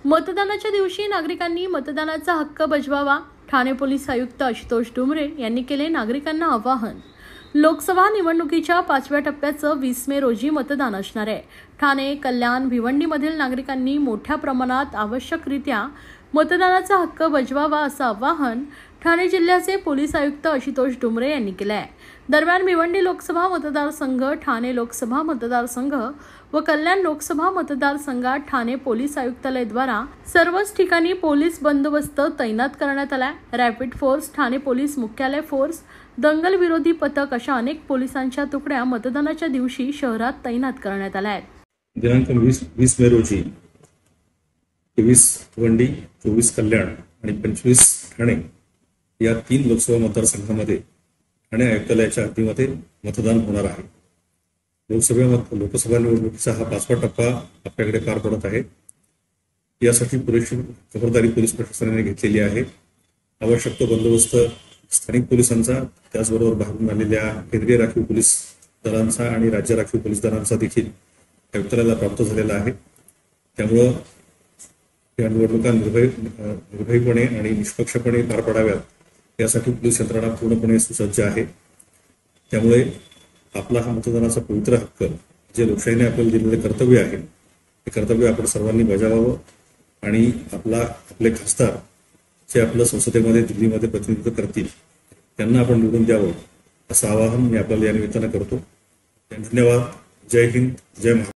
मतदानाच्या दिवशी नागरिकांनी मतदानाचा हक्क बजवावा. ठाणे पोलीस आयुक्त आशुतोष डुमरे यांनी केले नागरिकांना आवाहन. लोकसभा निवडणुकीच्या 5व्या टप्प्याचं 20 मे रोजी मतदान असणार आहे. ठाणे, कल्याण, भिवंडीमधील नागरिकांनी मोठ्या प्रमाणात आवश्यकरित्या मतदानाचा हक्क बजवावा असं आवाहन ठाणे जिल्ह्याचे पोलीस आयुक्त आशुतोष डुमरे यांनी केलं आहे. दरम्यान भिवंडी लोकसभा मतदारसंघ, ठाणे लोकसभा मतदारसंघ व कल्याण लोकसभा मतदारसंघात ठाणे पोलीस आयुक्तालयाद्वारा सर्वच ठिकाणी पोलीस बंदोबस्त तैनात करण्यात आलाय. रॅपिड फोर्स, ठाणे पोलीस मुख्यालय फोर्स, दंगल विरोधी पथक अशा अनेक पोलिसांच्या तुकड्या मतदानाच्या दिवशी शहरात तैनात करण्यात आल्या आहेत. दिनांक 20 मे रोजी 23 भिवंडी, 24 कल्याण आणि 25 ठाणे या 3 लोकसभा मतदारसंघामध्ये ठाणे आयुक्तालयाच्या हद्दीमध्ये मतदान होणार आहे. लोकसभा निवडणुकीचा हा 5वा टप्पा आपल्याकडे पार पडत आहे. यासाठी पुरेशी खबरदारी पोलीस प्रशासनाने घेतलेली आहे. आवश्यक तो बंदोबस्त स्थानिक पोलिसांचा, त्याचबरोबर बाहेरून आलेल्या केंद्रीय राखीव पोलीस दलांचा आणि राज्य राखीव पोलीस दलांचा देखील आयुक्तालयाला प्राप्त झालेला आहे. त्यामुळं या निवडणुका निर्भयपणे आणि निष्पक्षपणे पार पडाव्यात यासाठी पोलीस यंत्रणा पूर्णपणे सुसज्ज आहे. त्यामुळे आपला हा मतदानाचा पवित्र हक्क, जे लोकशाहीने आपल्याला दिलेले कर्तव्य आहे, हे कर्तव्य आपण सर्वांनी बजावावं आणि आपले खासदार जे आपलं संसदेमध्ये, दिल्लीमध्ये प्रतिनिधित्व करतील त्यांना आपण निवडून द्यावं असं आवाहन मी आपल्याला या निमित्तानं करतो. धन्यवाद. जय हिंद, जय महाराष्ट्र.